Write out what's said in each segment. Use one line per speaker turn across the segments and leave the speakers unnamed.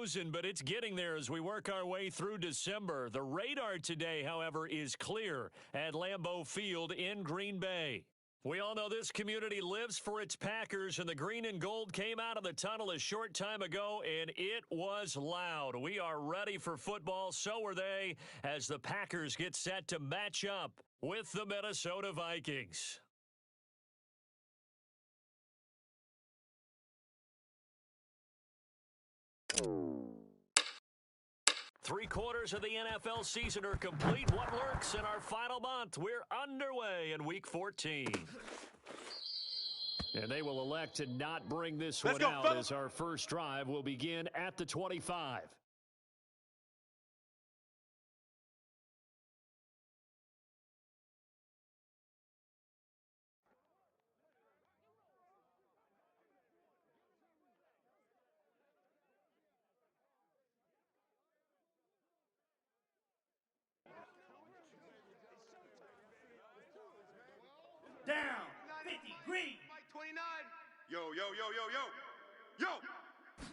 frozen, but it's getting there as we work our way through December. The radar today, however, is clear at Lambeau Field in Green Bay. We all know this community lives for its Packers, and the green and gold came out of the tunnel a short time ago, and it was loud. We are ready for football, so are they, as the Packers get set to match up with the Minnesota Vikings. Three-quarters of the NFL season are complete. What lurks in our final month? We're underway in Week 14. And they will elect to not bring this one out as our first drive will begin at the 25.
Down, 50, green.
29. Yo, yo, yo, yo, yo. Yo.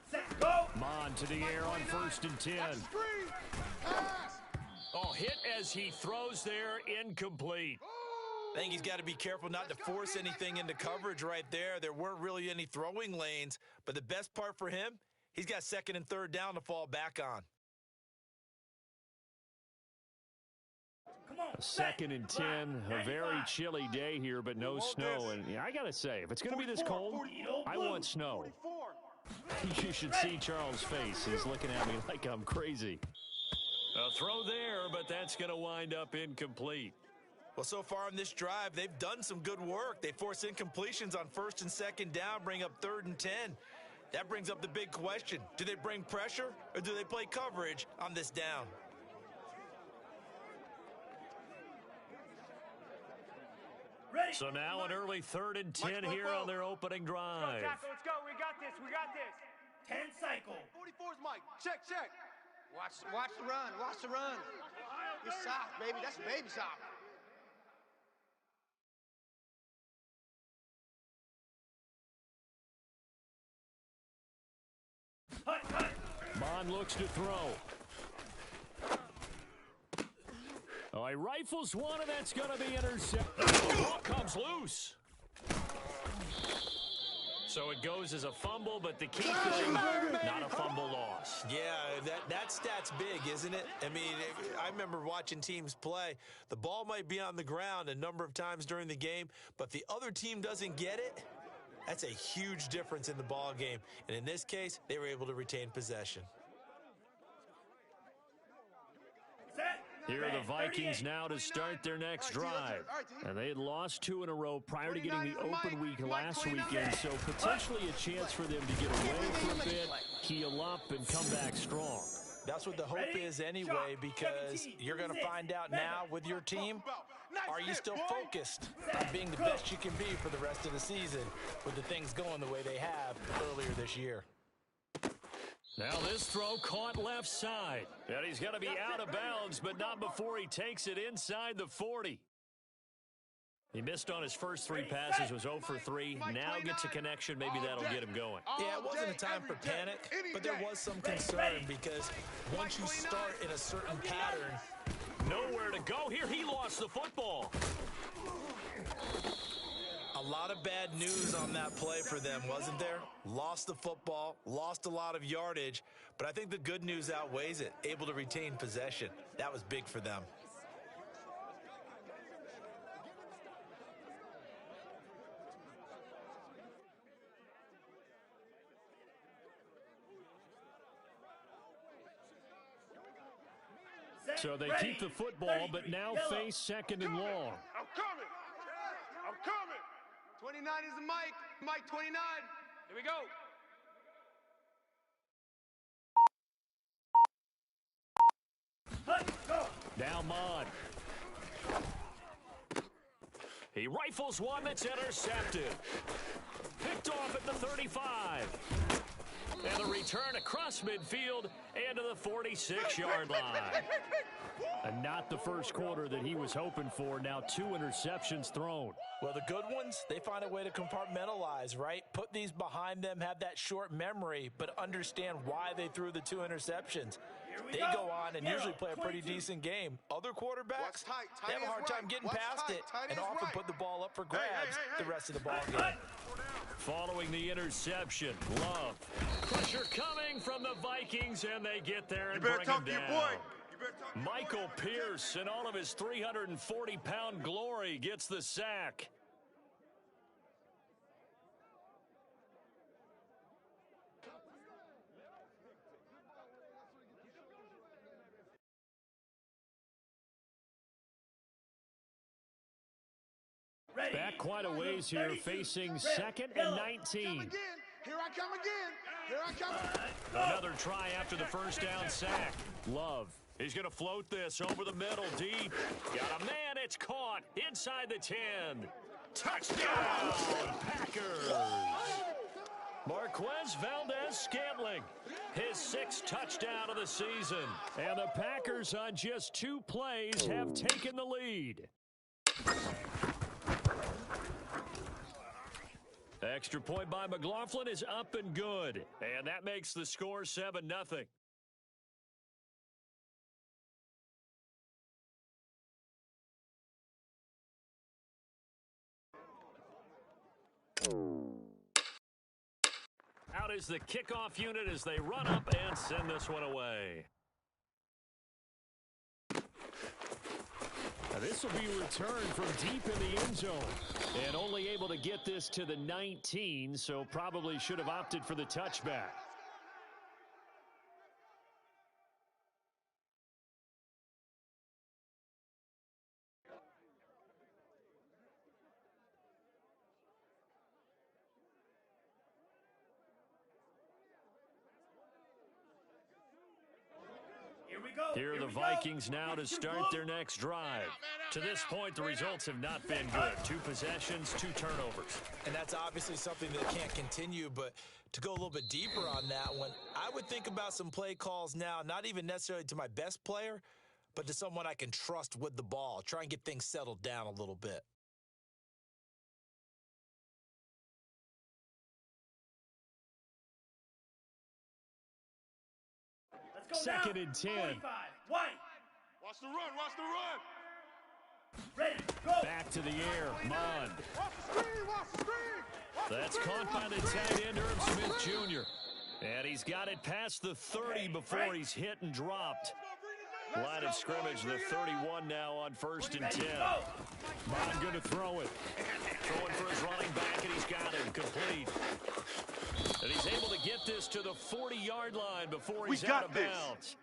Set, go.
Mon to the air on 1st and 10. Oh, hit as he throws there, incomplete.
I think he's got to be careful not to force anything into coverage right there. There weren't really any throwing lanes, but the best part for him, he's got 2nd and 3rd down to fall back on.
2nd and 10, a very chilly day here, but no snow. And I got to say, if it's going to be this cold, I want snow. You should see Charles' face. He's looking at me like I'm crazy. A throw there, but that's going to wind up incomplete.
Well, so far on this drive, they've done some good work. They force incompletions on 1st and 2nd down, bring up 3rd and 10. That brings up the big question. Do they bring pressure or do they play coverage on this down?
Ready.
So now an early 3rd and 10 here on their opening drive.
Let's go. We got this.
10 cycle.
44's Mike. Check.
Watch the run. Watch the run. You're soft, baby. That's baby soft.
Hut.
Mon looks to throw. Oh, he rifles one, and that's going to be intercepted. The ball comes loose. So it goes as a fumble, but the key thing, not a fumble loss.
Yeah, that stat's big, isn't it? I mean, I remember watching teams play. The ball might be on the ground a number of times during the game, but the other team doesn't get it. That's a huge difference in the ball game. And in this case, they were able to retain possession.
Here are the Vikings now to start their next drive. And they had lost 2 in a row prior to getting the open week last weekend, so potentially a chance for them to get away for a bit, heal up, and come back strong.
That's what the hope is anyway, because you're going to find out now with your team, are you still focused on being the best you can be for the rest of the season with the things going the way they have earlier this year?
Now this throw caught left side. And he's going to be out of bounds, but not before he takes it inside the 40. He missed on his first 3 passes, was 0 for 3. Now gets a connection. Maybe that'll get him going.
Yeah, it wasn't a time for panic, but there was some concern because once you start in a certain pattern,
nowhere to go. Here he lost the football.
a lot of bad news on that play for them, wasn't there? Lost the football, lost a lot of yardage, but I think the good news outweighs it. Able to retain possession. That was big for them.
So they keep the football, but now face second and long.
I'm coming. 29 is the Mike. Mike 29. Here we go.
Now Mod. He rifles one that's intercepted. Picked off at the 35. And the return across midfield and to the 46-yard line. And not the first quarter that he was hoping for. Now 2 interceptions thrown.
Well, the good ones, they find a way to compartmentalize, right? Put these behind them, have that short memory, but understand why they threw the 2 interceptions. They go on and usually play a pretty decent game. Other quarterbacks, they have a hard time getting past it and often put the ball up for grabs the rest of the ball game.
Following the interception, Love. Pressure coming from the Vikings, and they get there and bring him down. Michael Pierce, in all of his 340-pound glory, gets the sack. Back quite a ways here, facing 2nd and 19.
Here I come again. Here I come.
Another try after the first down sack. Love. He's going to float this over the middle, deep. Got a man, it's caught inside the 10. Touchdown, Packers. Marquez Valdez-Scantling, his 6th touchdown of the season. And the Packers on just 2 plays have taken the lead. Extra point by McLaughlin is up and good. And that makes the score 7-0. Out is the kickoff unit as they run up and send this one away. Now this will be returned from deep in the end zone. And only able to get this to the 19, so probably should have opted for the touchback. Here are the Vikings now to start their next drive. To this point, the results have not been good. 2 possessions, 2 turnovers.
And that's obviously something that can't continue, but to go a little bit deeper on that one, I would think about some play calls now, not even necessarily to my best player, but to someone I can trust with the ball. Try and get things settled down a little bit.
Second and 10.
White.
Watch the run, watch the run.
Ready, go.
Back to the air, Mond.
Watch the screen, watch the screen.
That's caught by the tight end, Herb Smith Jr. And he's got it past the 30 before he's hit and dropped. Line of scrimmage, the 31 now on 1st and 10. Mond going to throw it. Throwing for his running back, and he's got it complete. And he's able to get this to the 40-yard line before he's out of bounds.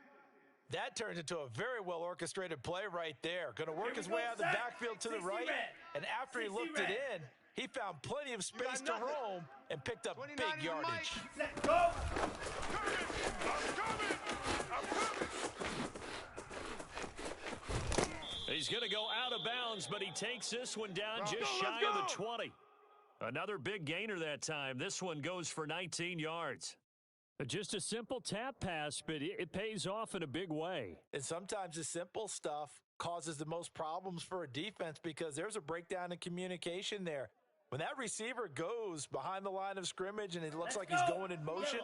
That turns into a very well-orchestrated play right there. Going to work his way out of the backfield to the right, and after he looked it in, he found plenty of space to roam and picked up big yardage.
Set, go.
He's going to go out of bounds, but he takes this one down just shy of the 20. Another big gainer that time. This one goes for 19 yards. Just a simple tap pass, but it pays off in a big way.
And sometimes the simple stuff causes the most problems for a defense because there's a breakdown in communication there. When that receiver goes behind the line of scrimmage and it looks like he's going in motion,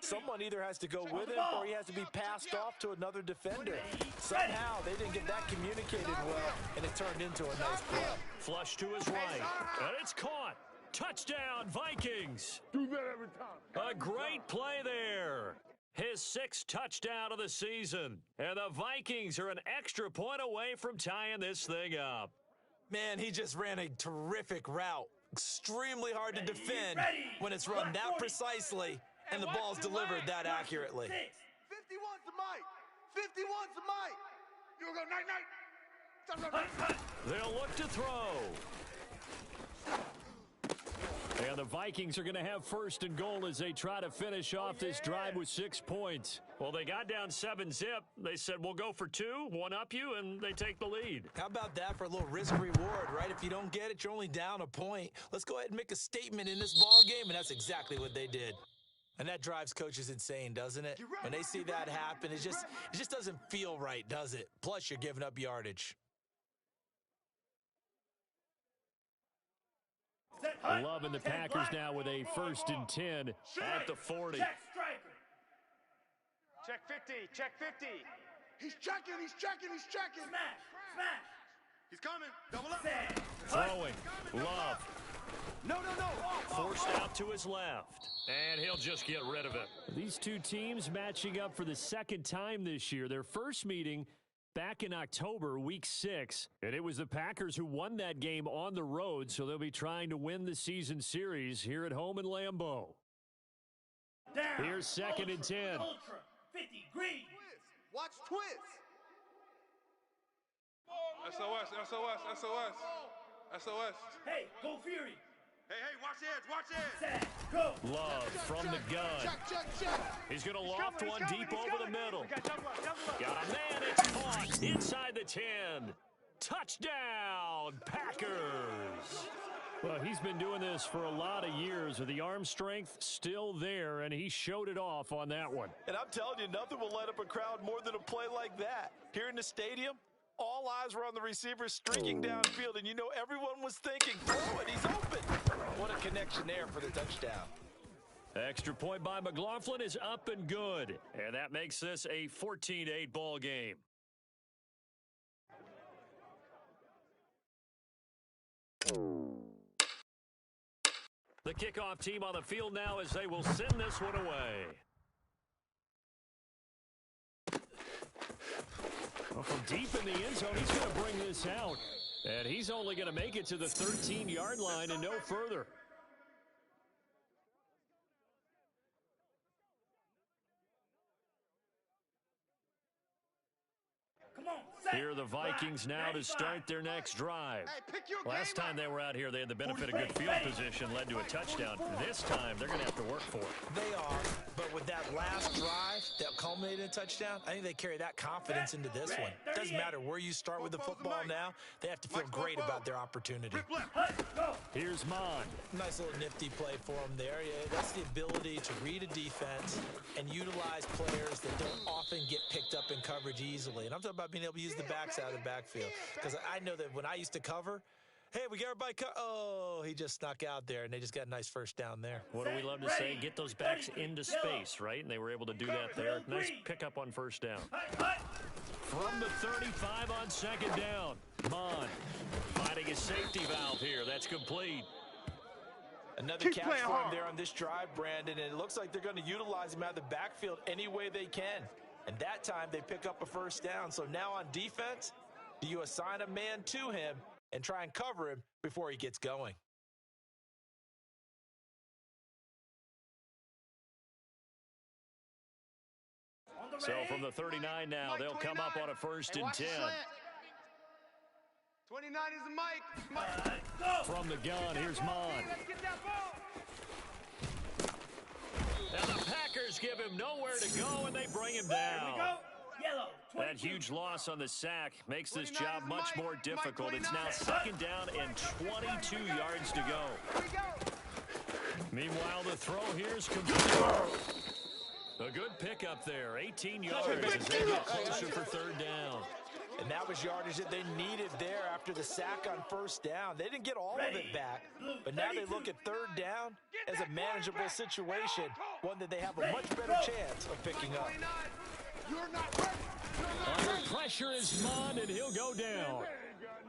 someone either has to go with him or he has to be passed off to another defender. Somehow they didn't get that communicated well, and it turned into a nice play.
Flush to his right, and it's caught. Touchdown, Vikings.
Do that every time.
A great play there. His 6th touchdown of the season. And the Vikings are an extra point away from tying this thing up.
Man, he just ran a terrific route. Extremely hard to defend when it's run that precisely and the ball's delivered that accurately.
51's the mic. 51's the mic. You go night-night.
They'll look to throw. And the Vikings are going to have 1st and goal as they try to finish off this drive with 6 points. Well, they got down 7-zip. They said, we'll go for 2, one up you, and they take the lead.
How about that for a little risk-reward, right? If you don't get it, you're only down a point. Let's go ahead and make a statement in this ball game, and that's exactly what they did. And that drives coaches insane, doesn't it? When they see that happen, it just doesn't feel right, does it? Plus, you're giving up yardage.
Loving the Packers now with a 1st and 10 at the 40.
Check striker.
Check 50, check 50.
He's checking.
Smash, smash.
He's coming. Double up.
Set.
Throwing. Love.
No.
Forced out to his left. And he'll just get rid of it. These two teams matching up for the 2nd time this year. Their first meeting back in October, week 6. And it was the Packers who won that game on the road, so they'll be trying to win the season series here at home in Lambeau.
Down.
Here's 2nd and 10.
Ultra. 50 green.
Watch twist.
SOS.
Hey, go Fury.
Hey, watch the edge.
Set. Go.
Love from the gun.
Check.
He's going to loft one deep over the middle.
Double up.
Got a man, it's caught inside the 10. Touchdown, Packers. Well, he's been doing this for a lot of years with the arm strength still there, and he showed it off on that one.
And I'm telling you, nothing will light up a crowd more than a play like that. Here in the stadium, all eyes were on the receiver streaking downfield, and you know everyone was thinking, throw it, he's open. What a connection there for the touchdown.
Extra point by McLaughlin is up and good, and that makes this a 14-8 ball game. The kickoff team on the field now as they will send this one away. Well, from deep in the end zone, he's going to bring this out. And he's only going to make it to the 13-yard line and no further.
Come on. Set.
Here are the Vikings now to start their next drive. Last time they were out here, they had the benefit of good field position, led to a touchdown. This time, they're going to have to work for it.
They are, but with that last drive that culminated in a touchdown, I think they carry that confidence into this one. Doesn't matter where you start with the football now, they have to feel great about their opportunity.
Here's Mon.
Nice little nifty play for him there. Yeah, that's the ability to read a defense and utilize players that don't often get picked up in coverage easily. And I'm talking about being able to use the backs out of the backfield. Because I know that when I used to cover, hey, we got everybody oh, he just snuck out there, and they just got a nice first down there.
What do we love to say? Get those backs into space, right? And they were able to do that there. Nice pickup on first down. From the 35 on second down, Mon finding his safety valve here. That's complete.
Another catch for him there on this drive, Brandon, and it looks like they're going to utilize him out of the backfield any way they can. And that time they pick up a first down. So now on defense, do you assign a man to him and try and cover him before he gets going?
So from the 39 now, they'll come up on a 1st and 10.
29 is the mic.
From the gun, here's Mon.
Let's get that ball.
And the Packers give him nowhere to go, and they bring him
Here
down.
we go. Yellow.
That huge loss on the sack makes this job much more difficult. It's now 2nd down and 22 yards to go. Meanwhile, the throw here's complete. A good pickup there, 18 yards as they get closer for 3rd down.
And that was yardage that they needed there after the sack on first down. They didn't get all of it back, but now they look at 3rd down as a manageable situation, one that they have a much better chance of picking up.
Under pressure is Mon, and he'll go down.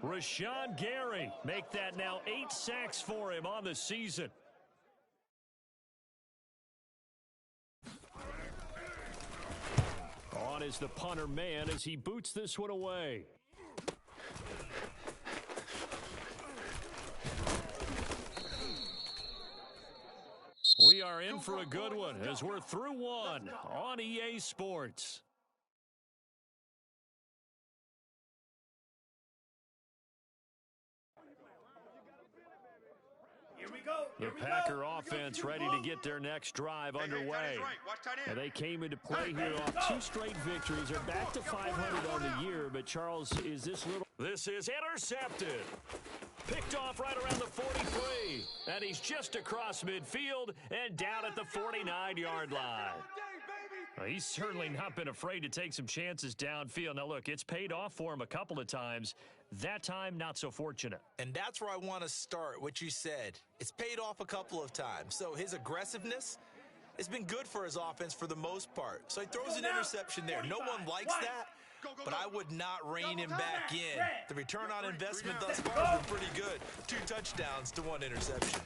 Rashawn Gary make that now 8 sacks for him on the season. On is the punter man as he boots this one away. We are in for a good one as we're through one on EA Sports.
Here we go.
The Packer offense ready to get their next drive underway. And they came into play here off 2 straight victories. They're back to 500 on the year, but Charles, is this little... This is intercepted. Picked off right around the 43. And he's just across midfield and down at the 49-yard line. Well, he's certainly not been afraid to take some chances downfield. Now, look, it's paid off for him a couple of times. That time, not so fortunate.
And that's where I want to start, what you said. It's paid off a couple of times. So his aggressiveness has been good for his offense for the most part. So he throws an interception there. No one likes that, but I would not rein him back in. The return on investment thus far has been pretty good. 2 touchdowns to 1 interception.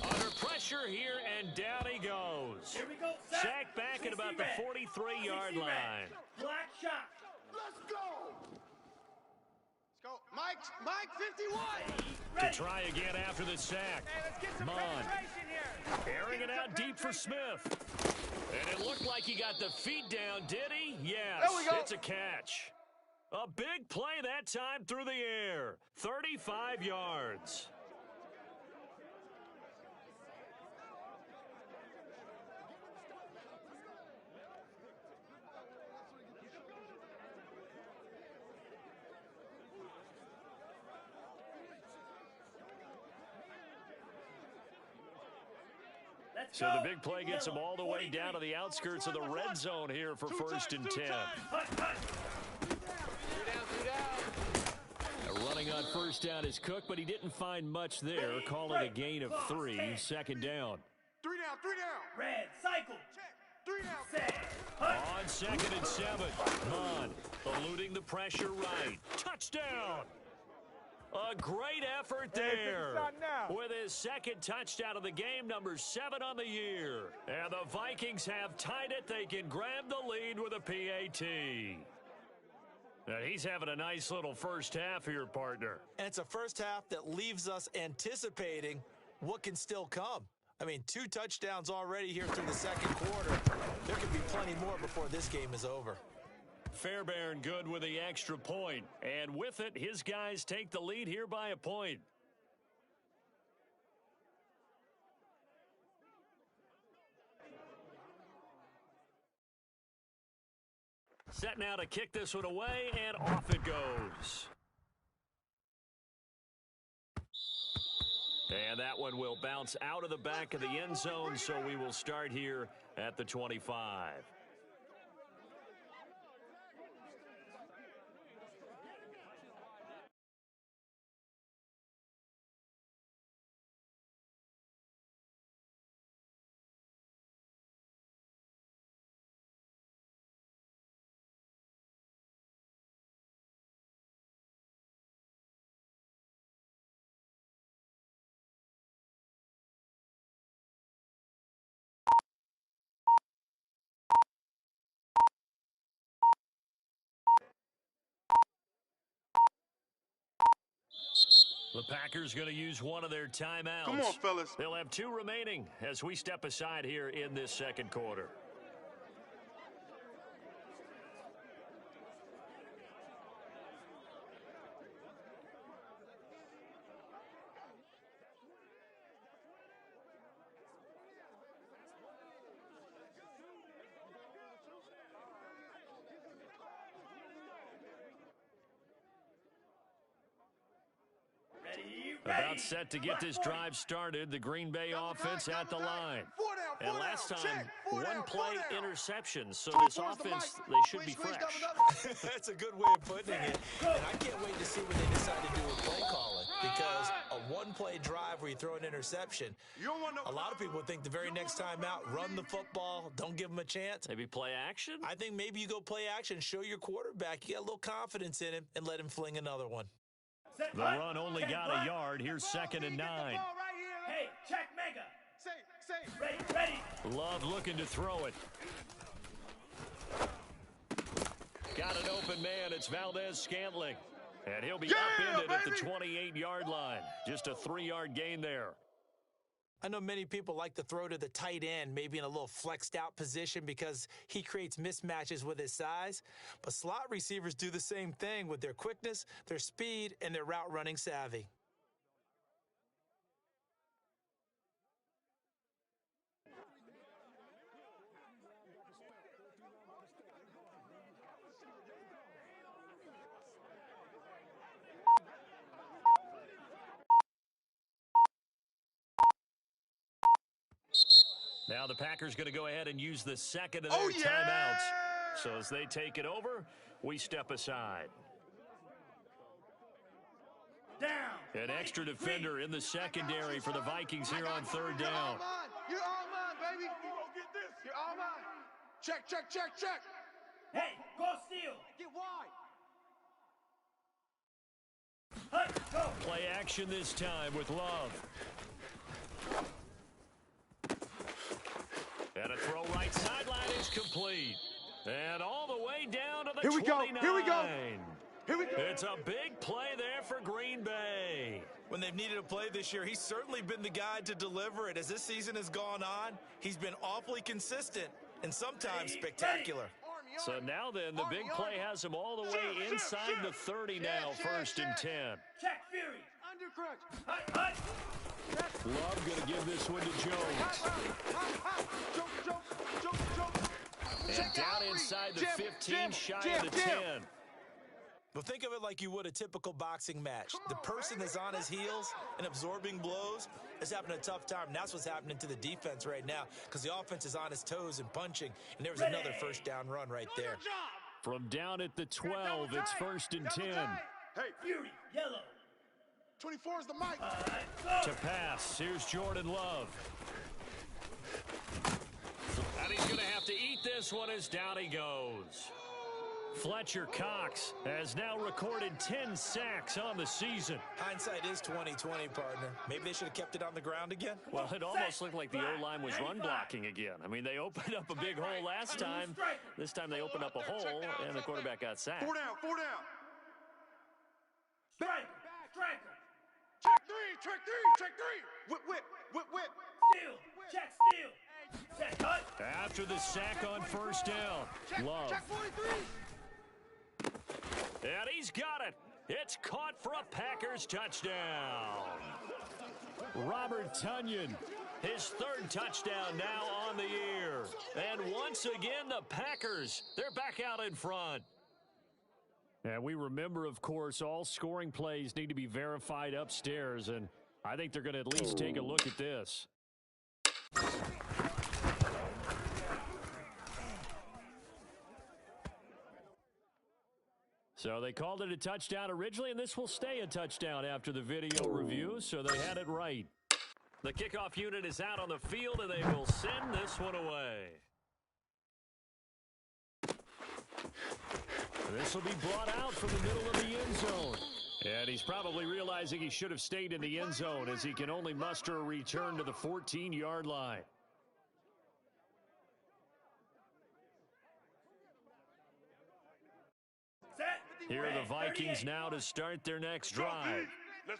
Under pressure here, and down he goes.
Here we go.
Sacked back at about the 43-yard line.
Black shot.
Let's go. Let's go. Mike 51.
To try again after the sack.
Hey, let's get some
Mon
penetration here.
airing it out deep for Smith. And it looked like he got the feet down, did he? Yes,
There we go.
it's a catch. A big play that time through the air. 35 yards. So the big play gets him all the way down to the outskirts of the red zone here for 1st and 10. Running on 1st down is Cook, but he didn't find much there. Call it a gain of 3. 2nd down.
3 down.
Red, cycle.
Check. 3 down.
Set.
On 2nd and 7. Mon eluding the pressure right. Touchdown. A great effort there. With his 2nd touchdown of the game, number 7 on the year. And the Vikings have tied it. They can grab the lead with a PAT. And he's having a nice little first half here, partner.
And it's a first half that leaves us anticipating what can still come. I mean, 2 touchdowns already here through the 2nd quarter. There could be plenty more before this game is over.
Fairbairn good with the extra point. And with it, his guys take the lead here by a point. Set now to kick this one away, and off it goes. And that one will bounce out of the back of the end zone, so we will start here at the 25. The Packers going to use one of their timeouts.
Come on, fellas.
They'll have 2 remaining as we step aside here in this 2nd quarter. About set to get this drive started. The Green Bay offense at the line. And last time, 1 play interception. So this offense, they should be fresh.
That's a good way of putting it. And I can't wait to see what they decide to do with play calling. Because a 1-play drive where you throw an interception, a lot of people think the very next time out, run the football, don't give them a chance.
Maybe play action?
I think maybe you go play action, show your quarterback you got a little confidence in him, and let him fling another one.
The run only got a yard. Here's 2nd and 9.
Hey, check mega.
Say.
Ready.
Love looking to throw it. Got an open man. It's Valdez-Scantling. And he'll be upended at the 28-yard line. Just a 3-yard gain there.
I know many people like to throw to the tight end, maybe in a little flexed out position because he creates mismatches with his size. But slot receivers do the same thing with their quickness, their speed, and their route running savvy.
Now the Packers going to go ahead and use the second of their timeouts. So as they take it over, we step aside.
Down.
An extra defender in the secondary for the Vikings here on third down.
You're all mine, baby. You're all mine. Check, check, check, check.
Hey, go steal.
Get wide.
Go.
Play action this time with Love. And a throw right sideline is complete. And all the way down to the 29.
Here we go.
It's a big play there for Green Bay.
When they've needed a play this year, he's certainly been the guy to deliver it. As this season has gone on, he's been awfully consistent and sometimes spectacular.
So now then, the big play has him all the way inside the 30 now, first and 10.
Check Fury.
Undercrunch.
Love going to give this one to Jones. And down inside the 15, shy of the 10.
But think of it like you would a typical boxing match. The person that's on his heels and absorbing blows is having a tough time. And that's what's happening to the defense right now because the offense is on his toes and punching. And there's another first down run right there.
From down at the 12, it's first and 10.
Hey,
Fury. Yellow.
24 is the mic.
To pass, here's Jordan Love. And he's going to have to eat this one as down he goes. Fletcher Cox has now recorded 10 sacks on the season.
Hindsight is 20/20, partner. Maybe they should have kept it on the ground again.
Well, it almost looked like the O-line was run blocking again. I mean, they opened up a big hole last time. This time they opened up a hole, and the quarterback got sacked.
4 down, 4 down.
Striker.
Check three. Whip.
Steal. Check steal. Set cut.
After the sack on first down, Love.
Check 43.
And he's got it. It's caught for a Packers touchdown. Robert Tonyan, his third touchdown now on the year. And once again, the Packers, they're back out in front. And we remember, of course, all scoring plays need to be verified upstairs. And I think they're going to at least take a look at this. So they called it a touchdown originally, and this will stay a touchdown after the video review, so they had it right. The kickoff unit is out on the field, and they will send this one away. This will be brought out from the middle of the end zone. And he's probably realizing he should have stayed in the end zone as he can only muster a return to the 14-yard line. Here are the Vikings now to start their next drive.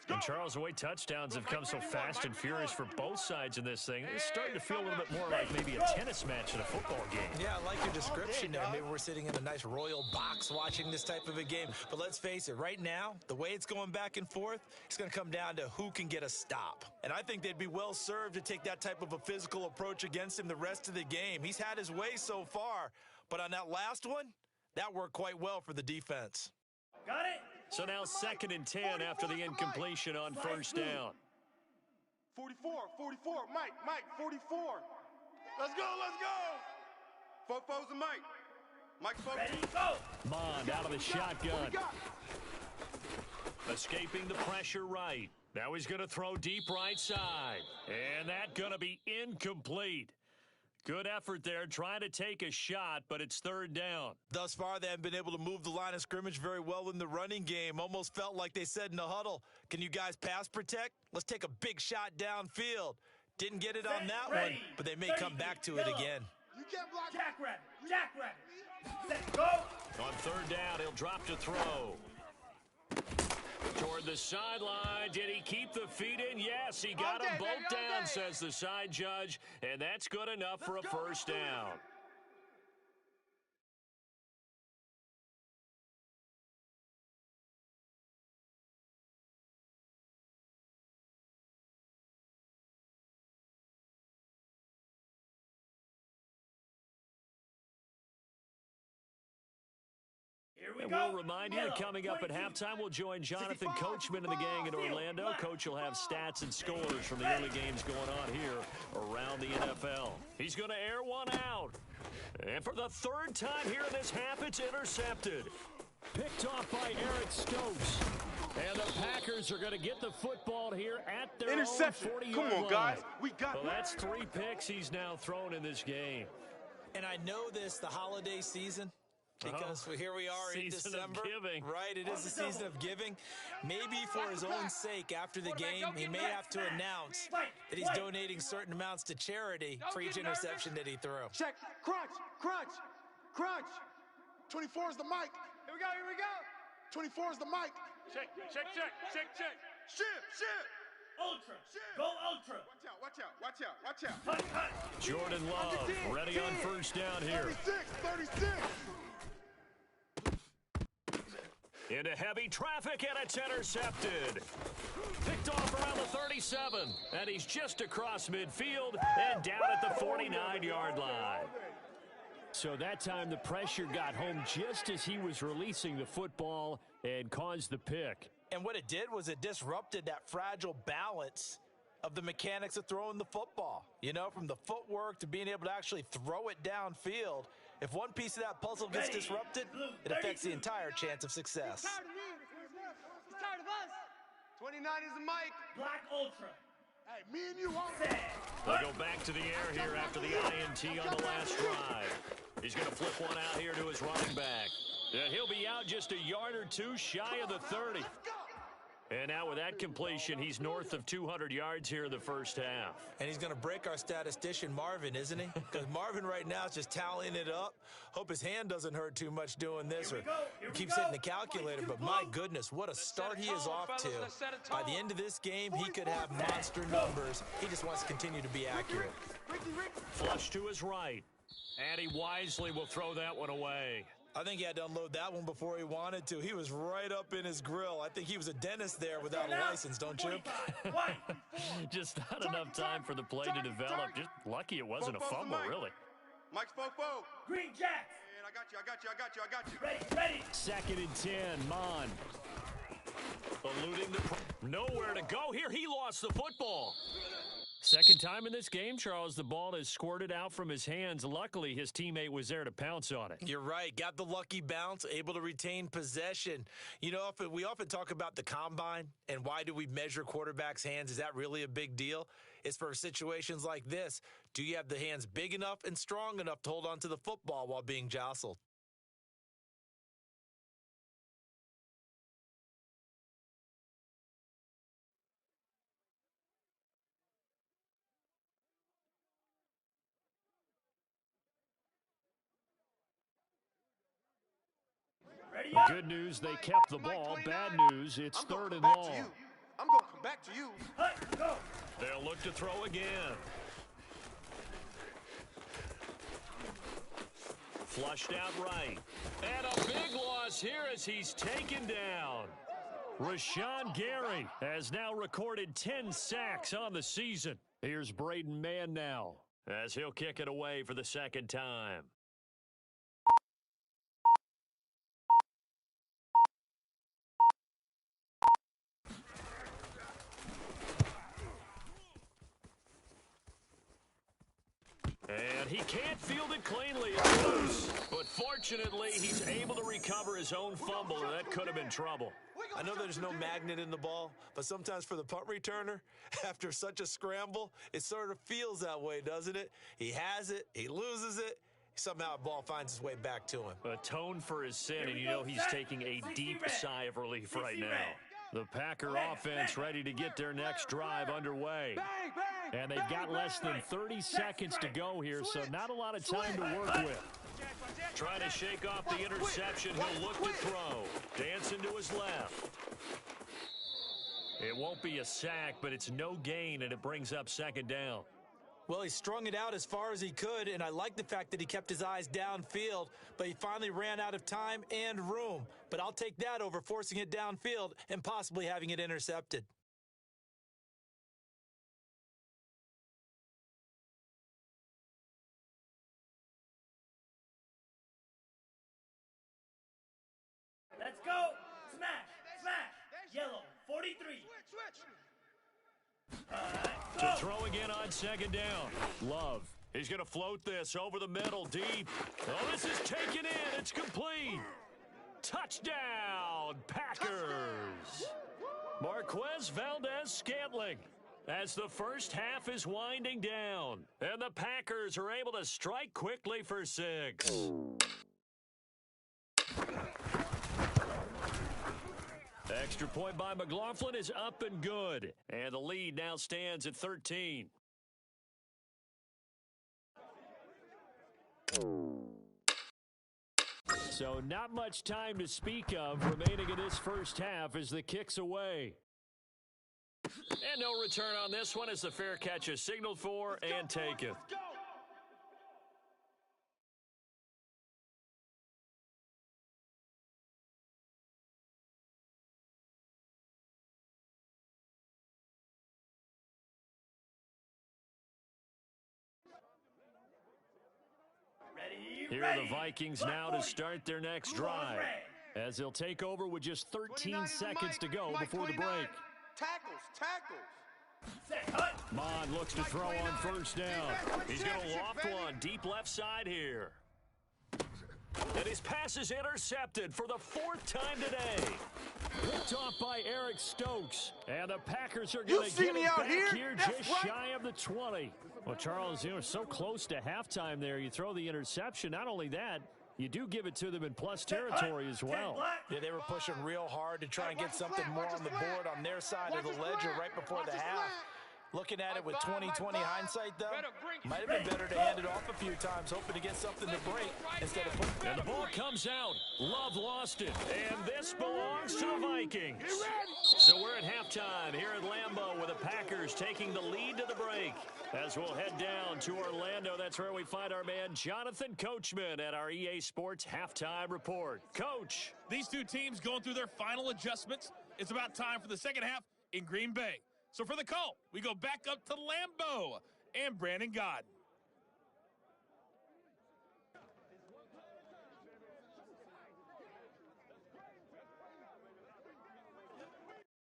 And Charles, the way touchdowns have come so fast and furious for both sides in this thing, it's starting to feel a little bit more like maybe a tennis match in a football game.
Yeah, I like your description there. Maybe we're sitting in a nice royal box watching this type of a game. But let's face it, right now, the way it's going back and forth, it's going to come down to who can get a stop. And I think they'd be well served to take that type of a physical approach against him the rest of the game. He's had his way so far, but on that last one, that worked quite well for the defense.
Got it?
So now 2nd and 10 after the incompletion on first down.
44, Mike, 44. Let's go.
Fo's and Mike. Mike's Fo.
Ready, go.
Mond out of the shotgun. Escaping the pressure right. Now he's going to throw deep right side. And that's going to be incomplete. Good effort there, trying to take a shot, but it's 3rd down.
Thus far, they haven't been able to move the line of scrimmage very well in the running game. Almost felt like they said in the huddle, can you guys pass protect? Let's take a big shot downfield. Didn't get it on that one, but they may come back to it again.
You can't block.
Jackrabbit. Set, go.
On 3rd down, he'll drop to throw. Toward the sideline. Did he keep the feet in? Yes, he got them both down, says the side judge. And that's good enough for a first down. And we'll remind you that coming up at halftime, we'll join Jonathan Coachman and the gang in Orlando. Coach will have stats and scores from the early games going on here around the NFL. He's going to air one out. And for the third time here in this half, it's intercepted. Picked off by Eric Stokes. And the Packers are going to get the football here at their
Interception.
own 40-yard
Come on,
line.
guys. We got
Well, that's 3 picks he's now thrown in this game.
And I know this, the holiday season, because here we are in
Season
December.
of giving.
Right, it is the season of giving. Maybe for his own sake, after the game, he may have to announce that he's donating certain amounts to charity for each interception that he threw.
Check. Crunch. Crunch. Crunch.
24 is the mic.
Here we go. Here we go.
24 is the mic.
Check. Check. Check. Check. Check.
Shit.
Ultra. Go ultra.
Watch out.
Cut, cut.
Jordan Love ready on first down here.
36.
Into heavy traffic, and it's intercepted. Picked off around the 37, and he's just across midfield and down at the 49-yard line. So that time the pressure got home just as he was releasing the football and caused the pick.
And what it did was it disrupted that fragile balance of the mechanics of throwing the football. You know, from the footwork to being able to actually throw it downfield. If one piece of that puzzle gets disrupted, it affects the entire chance of success.
He's tired of us. 29 is the mic.
Black ultra.
Hey, me and you on
Set.
They'll go back to the air here after the INT on the last drive. He's going to flip one out here to his running back. And he'll be out just a yard or two shy of the 30. And now with that completion, he's north of 200 yards here in the first half.
And he's going to break our statistician, Marvin, isn't he? Because Marvin right now is just tallying it up. Hope his hand doesn't hurt too much doing this. Or keeps hitting the calculator. But my goodness, what a start he is off to. By the end of this game, he could have monster numbers. He just wants to continue to be accurate.
Flush to his right. And he wisely will throw that one away.
I think he had to unload that one before he wanted to. He was right up in his grill. I think he was a dentist there without a license, don't you?
Just not enough time for the play to develop. Just lucky it wasn't a fumble, really.
Mike spoke.
Green Jacks.
And I got you.
Ready.
2nd and 10, Mon. Eluding the... Nowhere to go here. He lost the football. Second time in this game, Charles, the ball has squirted out from his hands. Luckily, his teammate was there to pounce on it.
You're right. Got the lucky bounce, able to retain possession. You know, we often talk about the combine and why do we measure quarterbacks' hands? Is that really a big deal? It's for situations like this. Do you have the hands big enough and strong enough to hold on to the football while being jostled?
Ready up.
Good news, they kept the ball. Bad news, it's third and long.
I'm going to come back to you.
Cut. Go.
They'll look to throw again. Flushed out right. And a big loss here as he's taken down. Rashawn Gary has now recorded 10 sacks on the season. Here's Braden Mann now as he'll kick it away for the second time. And he can't field it cleanly. It's loose. But fortunately, he's able to recover his own fumble, or that could have been trouble.
I know there's no magnet in the ball, but sometimes for the punt returner, after such a scramble, it sort of feels that way, doesn't it? He has it, he loses it, somehow the ball finds its way back to him.
Atone for his sin, and you know he's taking a deep sigh of relief right now. The Packer offense ready to get their next drive underway. And they've got less than 30 seconds to go here, so not a lot of time to work with. Trying to shake off the interception. He'll look to throw. Dancing to his left. It won't be a sack, but it's no gain, and it brings up second down.
Well, he strung it out as far as he could, and I like the fact that he kept his eyes downfield, but he finally ran out of time and room. But I'll take that over forcing it downfield and possibly having it intercepted.
Let's go. Smash. Yellow. 43.
Switch.
Cut.
To throw again on second down. Love. He's going to float this over the middle, deep. Oh, this is taken in. It's complete. Touchdown, Packers. Marquez Valdez-Scantling. As the first half is winding down, and the Packers are able to strike quickly for 6. Extra point by McLaughlin is up and good, and the lead now stands at 13. So not much time to speak of remaining in this first half as the kick's away. And no return on this one as the fair catch is signaled for and taken. Here are the Vikings now to start their next drive, as they'll take over with just 13 seconds to go before the break.
Tackles.
Mond looks to throw on first down. He's going to loft one deep left side here. And his pass is intercepted for the 4th time today. Picked off by Eric Stokes. And the Packers are going to get it back here just shy of the 20. Well, Charles, you were so close to halftime there. You throw the interception. Not only that, you do give it to them in plus territory as well.
Yeah, they were pushing real hard to try and get something more on the board on their side of the ledger right before the half. Looking at it with 20/20 hindsight, though, might have been better to hand it off a few times, hoping to get something to break instead of putting.
And the ball comes out. Love lost it. And this belongs to the Vikings. So we're at halftime here at Lambeau with the Packers taking the lead to the break. As we'll head down to Orlando, that's where we find our man Jonathan Coachman at our EA Sports Halftime Report. Coach.
These two teams going through their final adjustments. It's about time for the second half in Green Bay. So for the call, we go back up to Lambeau and Brandon Godden.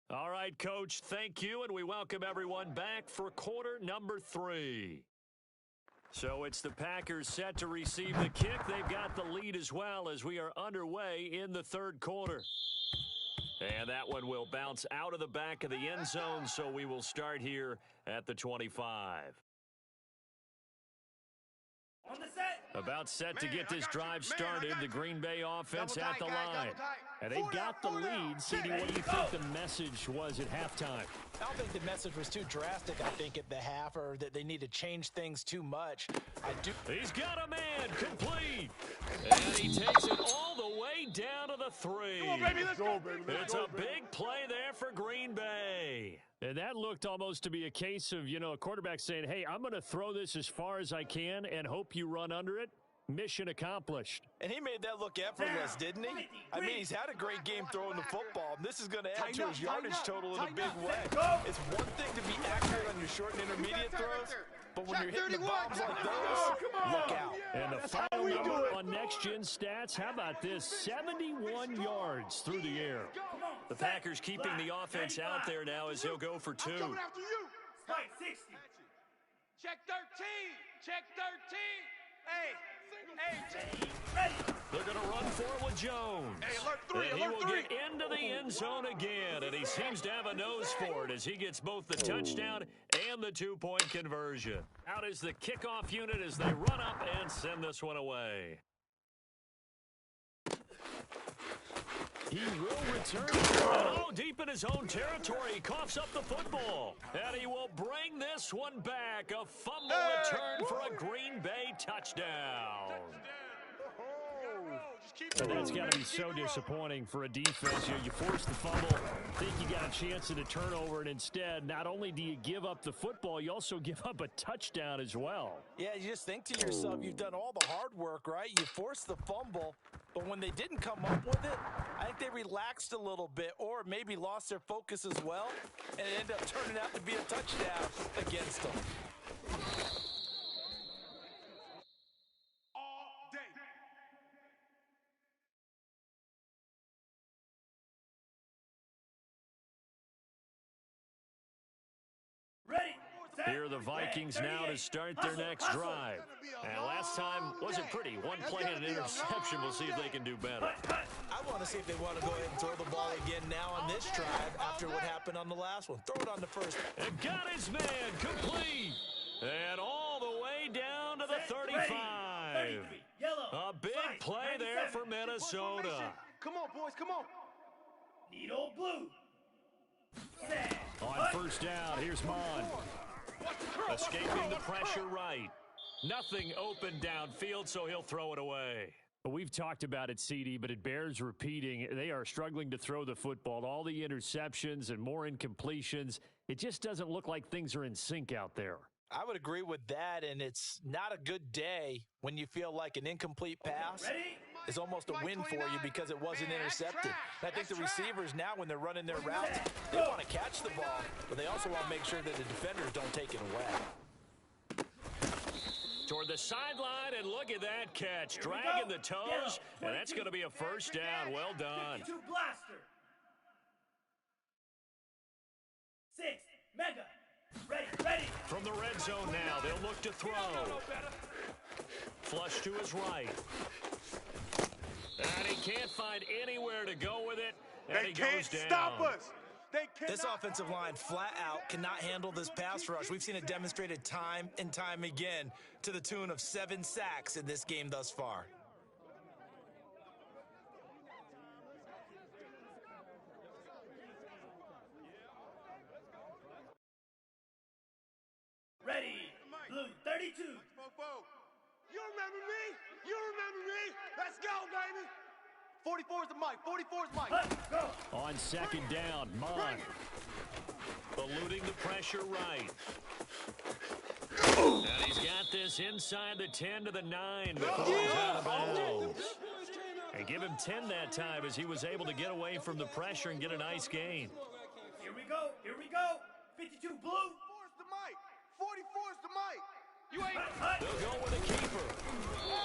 All right, Coach, thank you, and we welcome everyone back for quarter number 3. So it's the Packers set to receive the kick. They've got the lead as well as we are underway in the third quarter. And that one will bounce out of the back of the end zone, so we will start here at the 25.
On the set.
About set to get this drive started, the Green Bay offense at the line. And they've got the lead. CD, what do you think the message was at halftime?
I don't think the message was too drastic, I think, at the half, or that they need to change things too much.
He's got a man complete. And he takes it all the way down to the 3.
Come on, baby, let's go, baby.
It's a big play there for Green Bay. And that looked almost to be a case of, a quarterback saying, hey, I'm going to throw this as far as I can and hope you run under it. Mission accomplished.
And he made that look effortless, didn't he? I mean, he's had a great game throwing the football. This is going to add to his yardage total in a big way. It's one thing to be accurate on your short and intermediate throws, but when you're hitting the bombs like those, look out.
And the final number on Next Gen Stats, how about this? 71 yards through the air. The Packers keeping the offense out there now as he'll go for 2.
Spike 60.
Check 13. Check 13. Hey.
They're going to run for it with Jones. And he will get into the end zone again, and he seems to have a nose for it as he gets both the touchdown and the 2-point conversion. Out is the kickoff unit as they run up and send this one away. He will return. And deep in his own territory, he coughs up the football. And he will bring this one back. A fumble return for a Green Bay touchdown. And that's got to be so disappointing for a defense. You force the fumble, think you got a chance at a turnover, and instead, not only do you give up the football, you also give up a touchdown as well.
Yeah, you just think to yourself, you've done all the hard work, right? You forced the fumble, but when they didn't come up with it, I think they relaxed a little bit or maybe lost their focus as well, and it ended up turning out to be a touchdown against them.
Ready, set,
Here are the Vikings now to start their next drive. And last time wasn't pretty. One play and an interception. We'll see if they can do better.
I want to see if they want to go ahead and throw the ball again now on this drive after what happened on the last one. Throw it on the first.
And got his man complete. And all the way down to the 35. A big play there for Minnesota.
Come on, boys, come on.
Needle blue.
On first down, here's Mon. Escaping the pressure right. Nothing open downfield, so he'll throw it away.
We've talked about it, CD, but it bears repeating. They are struggling to throw the football. All the interceptions and more incompletions. It just doesn't look like things are in sync out there.
I would agree with that, and it's not a good day when you feel like an incomplete pass is almost a win for you because it wasn't intercepted. And I think the receivers now, when they're running their routes, they want to catch the ball, but they also want to make sure that the defenders don't take it away.
Toward the sideline, and look at that catch. Dragging the toes, and that's going to be a first down. Well done.
52 blaster. 6, mega. Ready.
From the red zone now, they'll look to throw. Flush to his right. And he can't find anywhere to go with it, and
They
he
can't
goes down.
stop us. They cannot.
This offensive line flat out cannot handle this pass rush. We've seen it demonstrated time and time again to the tune of 7 sacks in this game thus far.
Ready. Blue 32.
You remember me? You remember me? Let's go, baby. 44 is the mic. 44 is Mike.
Let's go.
On second down, Mon.
Eluding the pressure right. And he's got this inside the 10 to the 9 before he's out of bounds. And give him 10 that time as he was able to get away from the pressure and get a nice gain.
Here we go. 52 blue.
44 is the mic. 44 is the mic. You ain't.
They'll go with a keeper.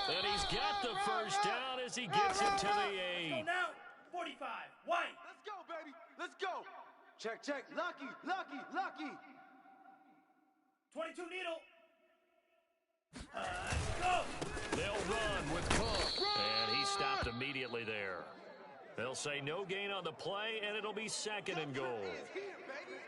And he's got the first down as he gets it to the 8.
So now, 45. White.
Let's go, baby. Let's go. Check. Lucky.
22 needle. Let's go.
They'll run with Cook. And he stopped immediately there. They'll say no gain on the play, and it'll be second and goal.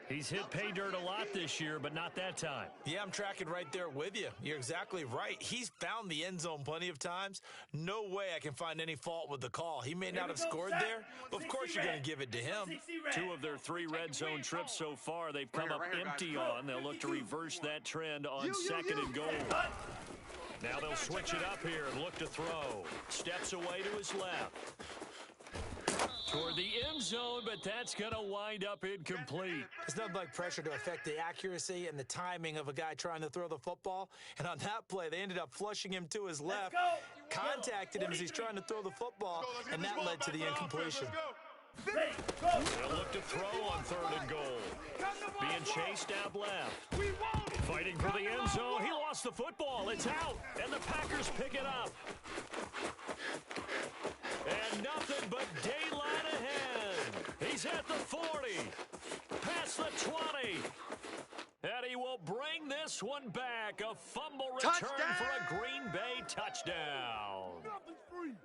He's hit pay dirt a lot this year, but not that time.
Yeah, I'm tracking right there with you. You're exactly right. He's found the end zone plenty of times. No way I can find any fault with the call. He may not have scored there, but of course you're going to give it to him.
2 of their 3 red zone trips so far, they've come up empty on. They'll look to reverse that trend on second and goal. Now they'll switch it up here and look to throw. Steps away to his left. Toward the end zone, but that's going to wind up incomplete.
It's nothing like pressure to affect the accuracy and the timing of a guy trying to throw the football. And on that play, they ended up flushing him to his left, contacted him as he's trying to throw the football, and that led to the incompletion.
They'll look to throw on third and goal. Being chased out left. Fighting for the end zone. He lost the football. It's out, and the Packers pick it up. And nothing but daylight ahead. He's at the 40, past the 20. And he will bring this one back. A fumble return for a Green Bay touchdown.
Nothing's free.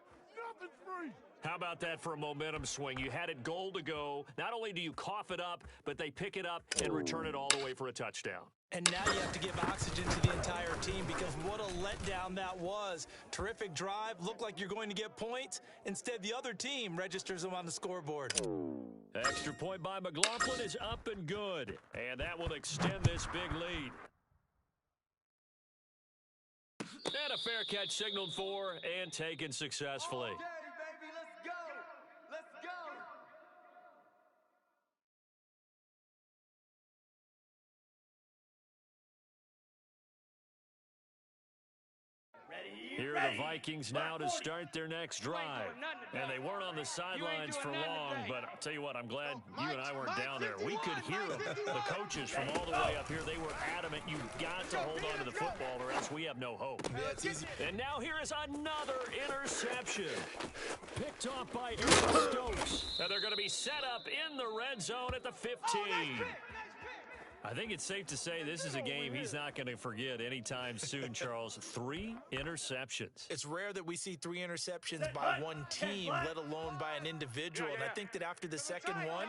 How about that for a momentum swing? You had it goal to go. Not only do you cough it up, but they pick it up and return it all the way for a touchdown.
And now you have to give oxygen to the entire team because what a letdown that was. Terrific drive. Looked like you're going to get points. Instead, the other team registers them on the scoreboard.
Extra point by McLaughlin is up and good. And that will extend this big lead. And a fair catch signaled for and taken successfully.
Daddy, baby, let's go. Let's go.
Here are the Vikings now to start their next drive. And they weren't on the sidelines for long, but I'll tell you what, I'm glad you and I weren't down there. We could hear them. The coaches from all the way up here, they were adamant, you've got to hold on to the football or else we have no hope.
Yeah, it's easy.
And now here is another interception. Picked off by Eric Stokes. And they're going to be set up in the red zone at the 15. I think it's safe to say this is a game he's not going to forget anytime soon, Charles. 3 interceptions.
It's rare that we see 3 interceptions by one team, let alone by an individual. And I think that after the second one,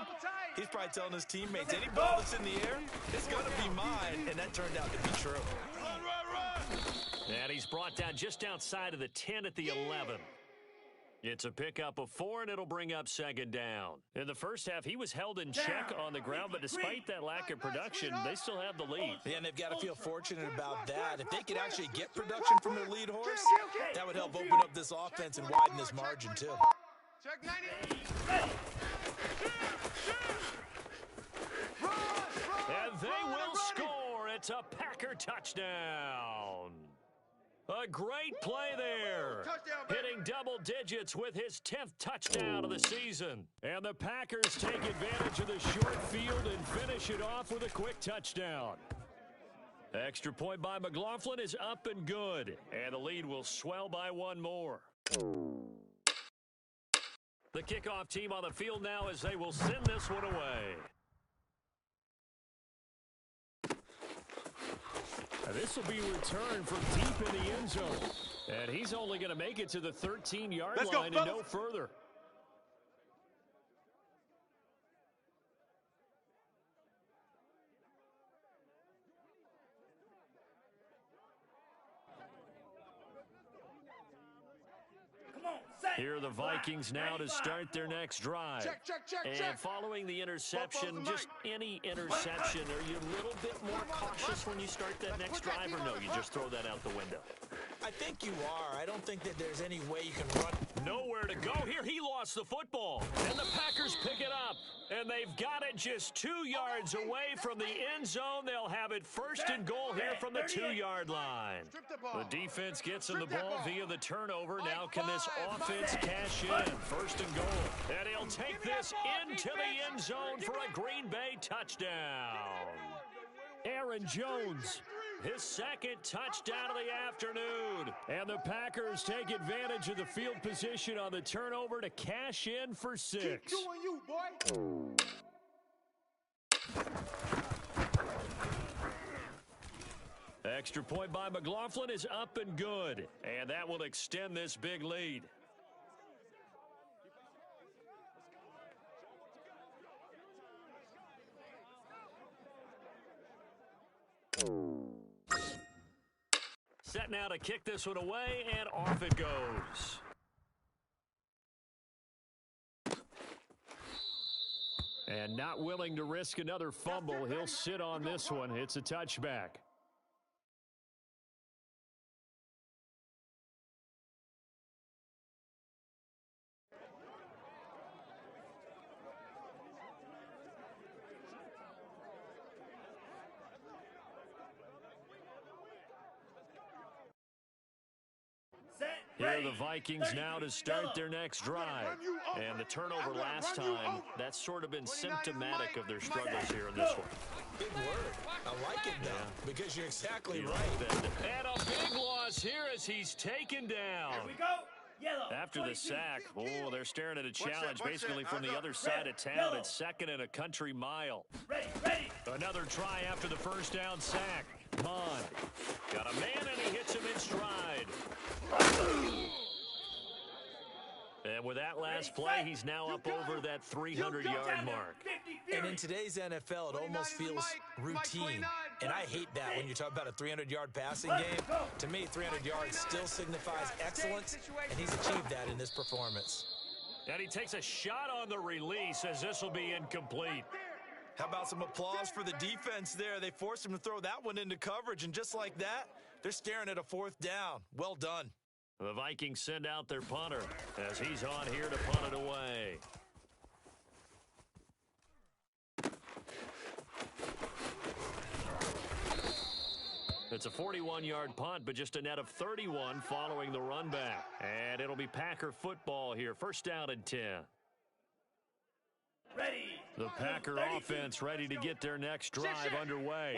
he's probably telling his teammates, any ball that's in the air, it's going to be mine. And that turned out to be true.
And he's brought down just outside of the 10 at the 11. It's a pickup of 4, and it'll bring up second down. In the first half, he was held in check on the ground, but despite that lack of production, they still have the lead.
Yeah, and they've got to feel fortunate about that. If they could actually get production from their lead horse, that would help open up this offense and widen this margin, too.
Check 90.
And they will score. It's a Packer touchdown. A great play there. Hitting double digits with his 10th touchdown of the season. And the Packers take advantage of the short field and finish it off with a quick touchdown. Extra point by McLaughlin is up and good. And the lead will swell by 1 more. The kickoff team on the field now as they will send this one away. This will be returned from deep in the end zone. And he's only going to make it to the 13-yard line and no further. Here are the Vikings now to start their next drive. And following the interception, just any interception, are you a little bit more cautious when you start that next drive, or no, you just throw that out the window?
I think you are. I don't think that there's any way you can run.
Nowhere to go. Here, he lost the football. And the Packers pick it up. And they've got it just 2 yards away from the end zone. They'll have it first and goal here from the 2-yard line. The defense gets in the ball via the turnover. Now can this offense cash in? First and goal. And he'll take this into the end zone for a Green Bay touchdown. Aaron Jones, his second touchdown of the afternoon. And the Packers take advantage of the field position on the turnover to cash in for 6.
Keep doing you, boy.
Extra point by McLaughlin is up and good. And that will extend this big lead. Set now to kick this one away, and off it goes. And not willing to risk another fumble, he'll sit on this one. It's a touchback. Here are the Vikings now to start their next drive. And the turnover last time, that's sort of been symptomatic of their struggles here in this one.
Big word. I like it, though, because you're exactly right.
And a big loss here as he's taken down.
Here we go. Yellow.
After the sack, oh, they're staring at a challenge basically from the other side of town. It's second and a country mile.
Ready.
Another try after the first down sack. Mon got a man, and he hits him in stride. And with that last play, he's now up over that 300-yard mark.
And in today's NFL, it almost feels routine. And I hate that when you talk about a 300-yard passing game. To me, 300 yards still signifies excellence, and he's achieved that in this performance.
And he takes a shot on the release as this will be incomplete.
How about some applause for the defense there? They forced him to throw that one into coverage, and just like that, they're staring at a 4th down. Well done.
The Vikings send out their punter as he's on here to punt it away. It's a 41-yard punt, but just a net of 31 following the run back. And it'll be Packer football here. First down and 10.
Ready.
The Packer offense ready to get their next drive underway.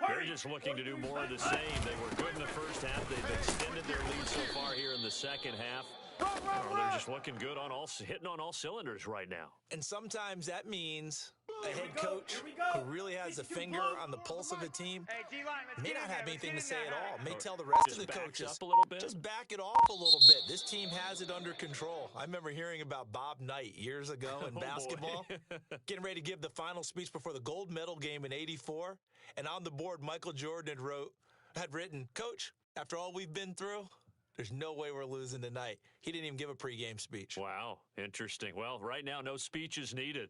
They're just looking to do more of the same. They were good in the first half. They've extended their lead so far here in the second half. They're just looking good on hitting on all cylinders right now.
And sometimes that means a head coach who really has a finger on the pulse of the team may not have anything to say at all. May tell the rest of the coaches,
up a little bit.
just back it off a little bit. This team has it under control. I remember hearing about Bob Knight years ago in basketball, getting ready to give the final speech before the gold medal game in '84. And on the board, Michael Jordan had written, "Coach, after all we've been through, there's no way we're losing tonight." He didn't even give a pregame speech.
Wow, interesting. Well, right now, no speech is needed.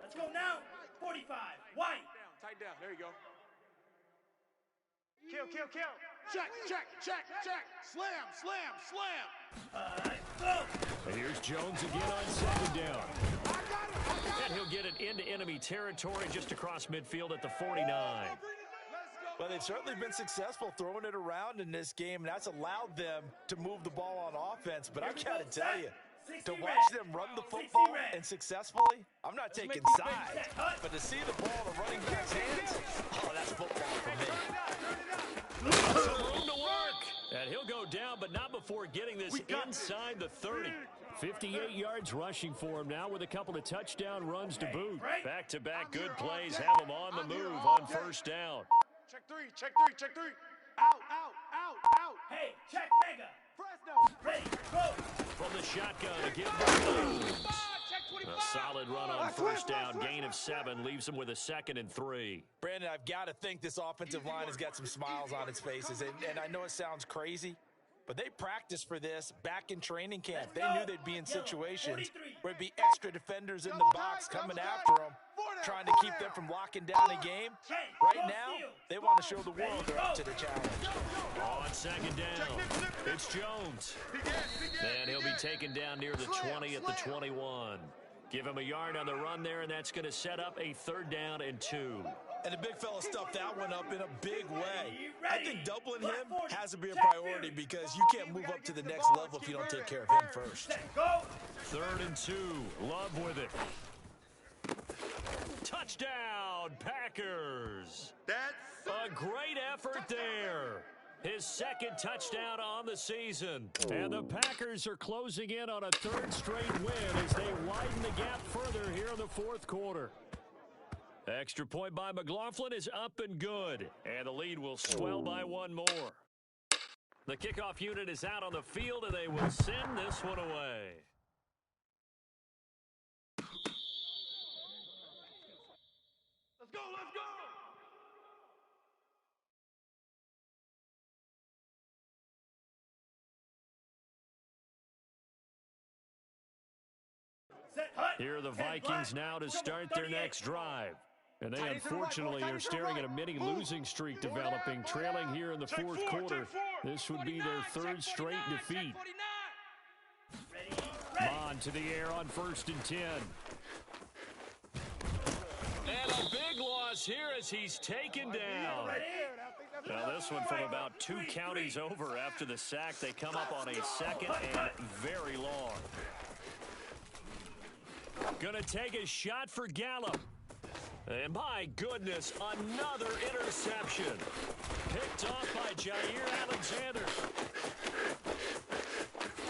Let's go now. 45. White.
Tight down. There you go. Kill, kill, kill. Check, check, check, check. Slam, slam, slam.
Go.
And here's Jones again on second down.
And he'll get it into enemy territory just across midfield at the 49.
Well, they've certainly been successful throwing it around in this game, and that's allowed them to move the ball on offense. But I've got to tell you, to watch them run the football and successfully, I'm not taking sides, but to see the ball in a running back's hands, oh, that's football for me.
Some room to work. And he'll go down, but not before getting this inside the 30.
58 yards rushing for him now with a couple of touchdown runs to boot.
Back-to-back good plays have him on the move on first down.
Check three, check three, check three. Out, out, out, out.
Hey, check Mega.
Fresno.
Ready, go.
From the shotgun to give a solid run on first down, gain of 7, leaves him with a 2nd and 3.
Brandon, I've got to think this offensive line has got some smiles on its faces, and I know it sounds crazy, but they practiced for this back in training camp. They knew they'd be in situations where it'd be extra defenders in the box coming after them, trying to keep them from locking down a game. Right now, they want to show the world they're up to the challenge.
On second down, it's Jones. And he'll be taken down near the 20 at the 21. Give him a yard on the run there, and that's going to set up a 3rd down and 2.
And the big fella stuffed that one up in a big way. I think doubling him has to be a priority because you can't move up to the next level if you don't take care of him first.
3rd and 2. Love with it. Touchdown, Packers.
That's
a great effort there. His 2nd touchdown on the season.
And the Packers are closing in on a 3rd straight win as they widen the gap further here in the 4th quarter.
Extra point by McLaughlin is up and good. And the lead will swell by 1 more. The kickoff unit is out on the field, and they will send this one away.
Let's go, let's go.
Here are the Vikings now to start their next drive.
And they unfortunately are staring at a mini losing streak developing, trailing here in the 4th quarter. This would be their 3rd straight defeat. Mon to the air on 1st and 10.
And a big loss here as he's taken down. Now this one from about 2 counties over after the sack. They come up on a 2nd and very long. Gonna take a shot for Gallup. And my goodness, another interception. Picked off by Jair Alexander.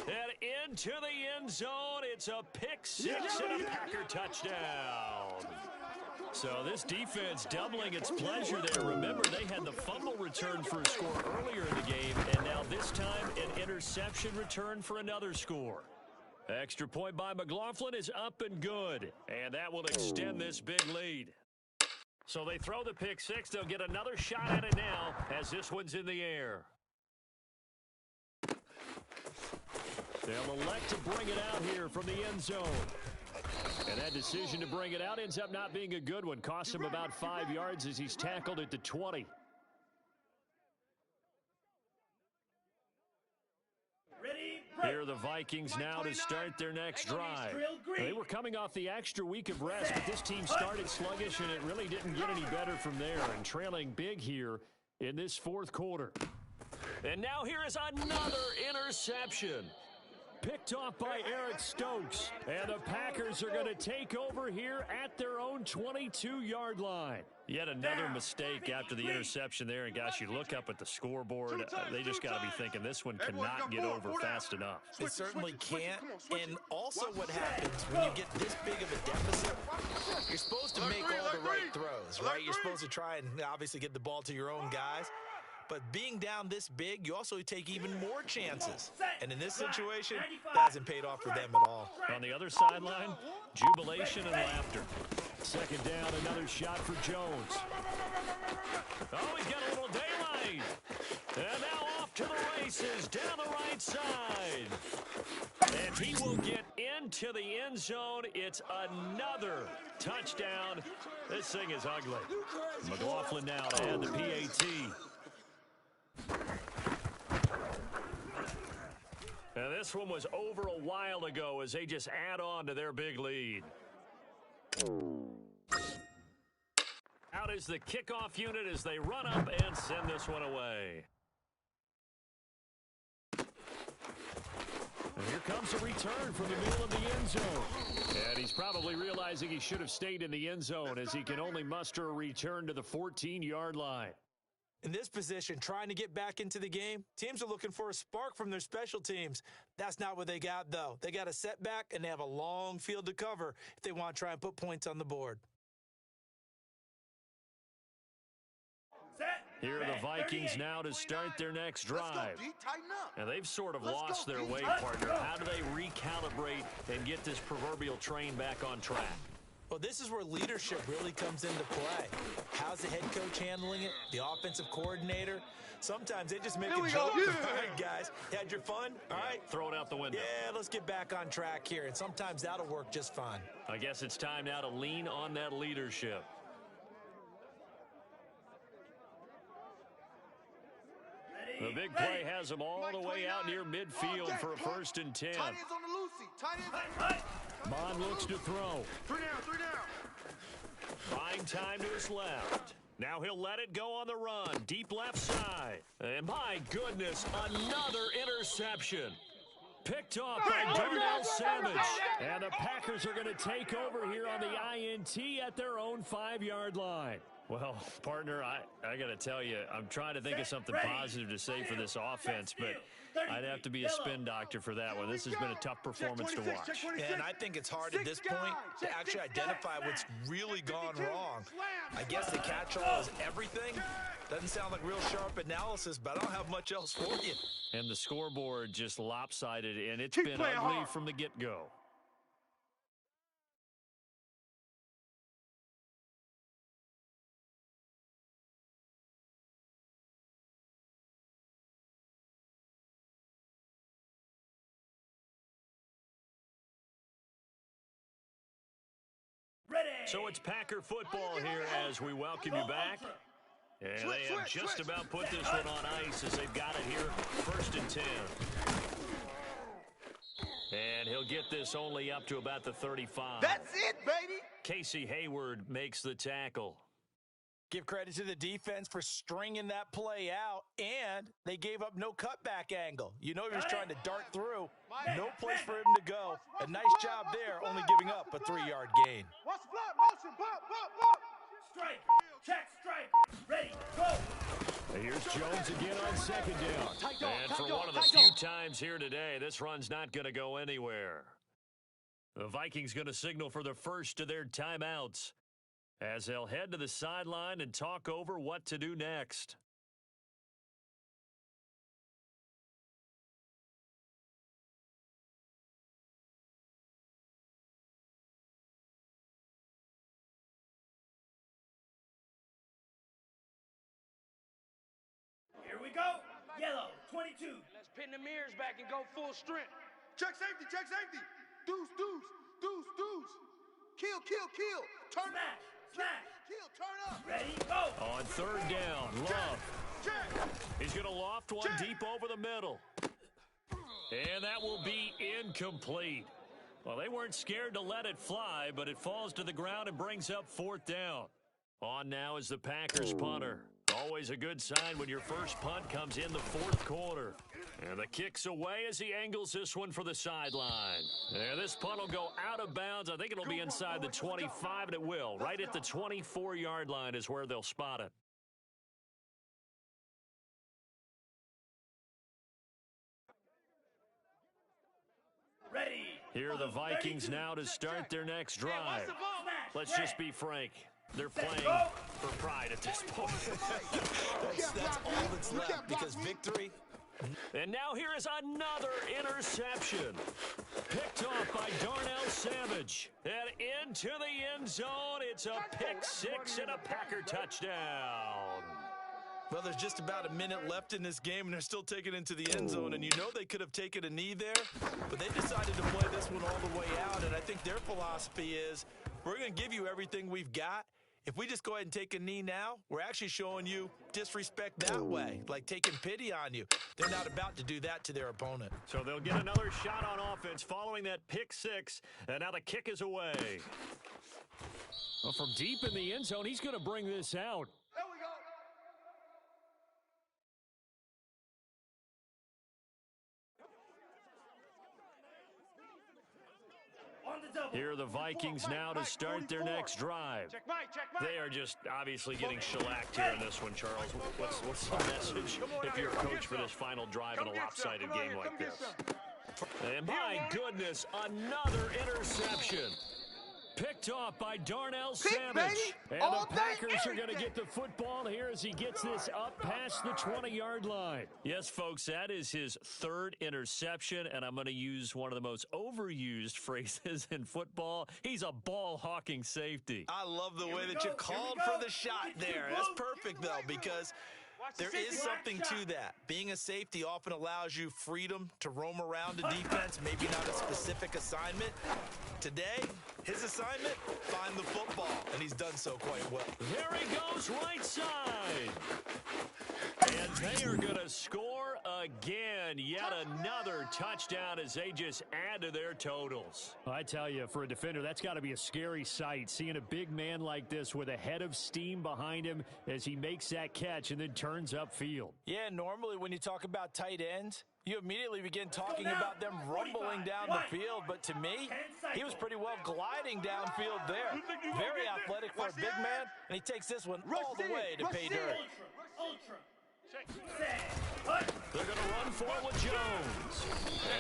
And into the end zone, it's a pick 6 and a Packer touchdown. So this defense doubling its pleasure there. Remember, they had the fumble return for a score earlier in the game, and now this time an interception return for another score. Extra point by McLaughlin is up and good, and that will extend this big lead. So they throw the pick 6. They'll get another shot at it now as this one's in the air. They'll elect to bring it out here from the end zone. And that decision to bring it out ends up not being a good one. Costs him about 5 yards as he's tackled at the 20. Here are the Vikings now to start their next drive. They were coming off the extra week of rest, but this team started sluggish, and it really didn't get any better from there, and trailing big here in this 4th quarter. And now here is another interception.
Picked off by Eric Stokes. And the Packers are going to take over here at their own 22-yard line.
Yet another mistake after the interception there. And, gosh, you look up at the scoreboard. They just got to be thinking this one cannot get over fast enough.
It certainly can't. And also what happens when you get this big of a deficit, you're supposed to make all the right throws, right? You're supposed to try and obviously get the ball to your own guys. But being down this big, you also take even more chances. And in this situation, that hasn't paid off for them at all.
On the other sideline, jubilation and laughter.
Second down, another shot for Jones.
Oh, he's got a little daylight. And now off to the races, down the right side. And he will get into the end zone. It's another touchdown. This thing is ugly. McLaughlin now to add the PAT. And this one was over a while ago as they just add on to their big lead. Out is the kickoff unit as they run up and send this one away. And here comes a return from the middle of the end zone. And he's probably realizing he should have stayed in the end zone as he can only muster a return to the 14-yard line.
In this position, trying to get back into the game, teams are looking for a spark from their special teams. That's not what they got, though. They got a setback, and they have a long field to cover if they want to try and put points on the board.
Here are the Vikings now to start their next drive. And they've sort of lost their way, partner. How do they recalibrate and get this proverbial train back on track?
Well, this is where leadership really comes into play. How's the head coach handling it? The offensive coordinator? Sometimes they just make a joke. All right, guys, had your fun? All right.
Throw it out the window.
Yeah, let's get back on track here. And sometimes that'll work just fine.
I guess it's time now to lean on that leadership. The big play has them all the way out near midfield for a 1st and 10.
Tight ends on the loosey.
Bond looks to throw.
Three down.
Buying time to his left. Now he'll let it go on the run. Deep left side. And my goodness, another interception. Picked off by Darnell Savage. And the Packers are going to take over here on the INT at their own 5-yard line. Well, partner, I got to tell you, I'm trying to think of something positive to say for this offense, but I'd have to be a spin doctor for that one. This has been a tough performance to watch.
And I think it's hard at this point to actually identify what's really gone wrong. I guess the catch-all is everything. Doesn't sound like real sharp analysis, but I don't have much else for you.
And the scoreboard just lopsided, and it's been ugly from the get-go. So it's Packer football here as we welcome you back. And they have just about put this one on ice as they've got it here, 1st and 10. And he'll get this only up to about the 35.
That's it, baby.
Casey Hayward makes the tackle.
Give credit to the defense for stringing that play out, and they gave up no cutback angle. You know he was trying to dart through. No place for him to go. A nice job there, only giving up a 3-yard gain.
Watch the block, motion, block.
Strike, check, strike, ready, go.
Here's Jones again on 2nd down.
And for one of the few times here today, this run's not going to go anywhere. The Vikings going to signal for the first of their timeouts, as they'll head to the sideline and talk over what to do next.
Here we go. Yellow, 22.
Let's pin the mirrors back and go full strength.
Check safety. Deuce. Kill. Turn up.
Smash.
Kill, turn up.
Ready, go.
On 3rd down, Love.
Check.
He's going to loft one deep over the middle. And that will be incomplete. Well, they weren't scared to let it fly, but it falls to the ground and brings up 4th down. On now is the Packers punter. Always a good sign when your first punt comes in the fourth quarter. And the kick's away as he angles this one for the sideline. And this punt will go out of bounds. I think it'll be inside the 25, and it will. Right at the 24-yard line is where they'll spot it.
Ready.
Here are the Vikings now to start their next drive. Let's just be frank. They're playing for pride at this point.
that's all that's left because victory.
And now here is another interception. Picked off by Darnell Savage. And into the end zone. It's a pick six and a Packer touchdown.
Well, there's just about a minute left in this game, and they're still taking it into the end zone. And you know they could have taken a knee there, but they decided to play this one all the way out. And I think their philosophy is, we're going to give you everything we've got. If we just go ahead and take a knee now, we're actually showing you disrespect that way, like taking pity on you. They're not about to do that to their opponent.
So they'll get another shot on offense following that pick six, and now the kick is away. Well, from deep in the end zone, he's going to bring this out.
There we go.
Here are the Vikings now to start their next drive. They are just obviously getting shellacked here in this one, Charles. What's the message if you're a coach for this final drive in a lopsided game like this? And my goodness, another interception. Picked off by Darnell Savage. And the Packers are going to get the football here as he gets this up past the 20-yard line. Yes, folks, that is his third interception, and I'm going to use one of the most overused phrases in football. He's a ball-hawking safety.
I love the way that you called for the shot there. That's perfect, though, because there is something to that. Being a safety often allows you freedom to roam around a defense, maybe not a specific assignment. Today, his assignment, find the football, and he's done so quite well.
There he goes, right side. And they are going to score again. Yet another touchdown as they just add to their totals. I tell you, for a defender, that's got to be a scary sight, seeing a big man like this with a head of steam behind him as he makes that catch and then turns upfield.
Yeah, normally when you talk about tight ends, you immediately begin talking about them rumbling down the field, but to me, he was pretty well gliding downfield there. Very athletic for a big man, and he takes this one all the way to pay dirt.
They're going to run for it with Jones.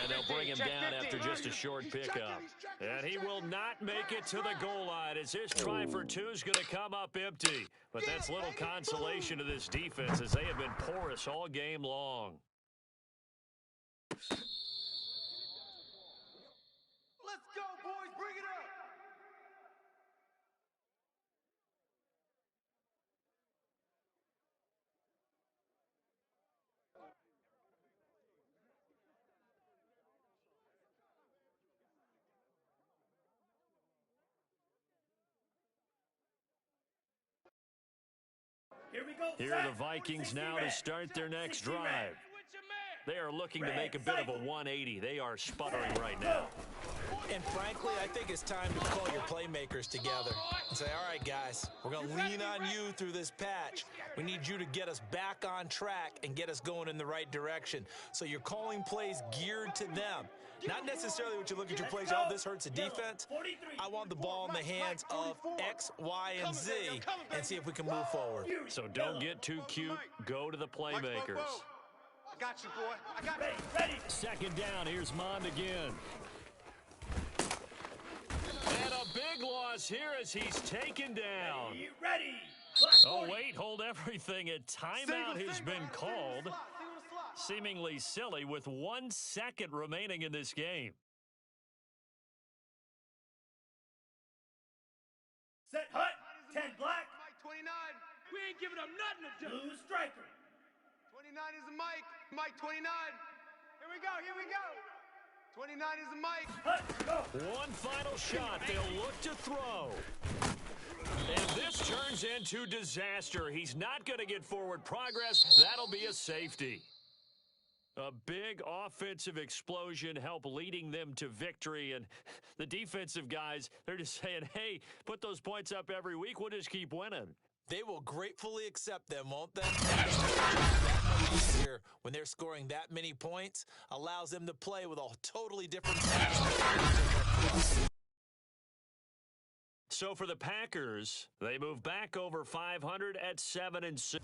And they'll bring him down after just a short pickup. And he will not make it to the goal line as his try for two is going to come up empty. But that's little consolation to this defense as they have been porous all game long.
Let's go, boys. Bring it up.
Here we go.
Here are the Vikings now to start their next drive. They are looking to make a bit of a 180. They are sputtering right now.
And frankly, I think it's time to call your playmakers together and say, all right, guys, we're going to lean on you through this patch. We need you to get us back on track and get us going in the right direction. So you're calling plays geared to them. Not necessarily what you look at your plays, oh, this hurts the defense. I want the ball in the hands of X, Y, and Z and see if we can move forward.
So don't get too cute. Go to the playmakers.
I got you, boy. I got you.
Ready.
Second down. Here's Mond again. And a big loss here as he's taken down.
Ready.
Oh, wait, hold everything. A timeout has been called. Seemingly silly with 1 second remaining in this game.
Set hut. 10 black.
Mike 29.
We ain't giving up nothing to do.
Blue striker.
29 is the Mike. Mike 29. Here we go. Here we go. 29 is the Mike.
Hut. Go.
One final shot. They'll look to throw. And this turns into disaster. He's not going to get forward progress. That'll be a safety. A big offensive explosion helped leading them to victory. And the defensive guys, they're just saying, hey, put those points up every week. We'll just keep winning.
They will gratefully accept them, won't they? Here, when they're scoring that many points, allows them to play with a totally different.
So for the Packers, they move back over 500 at 7-6.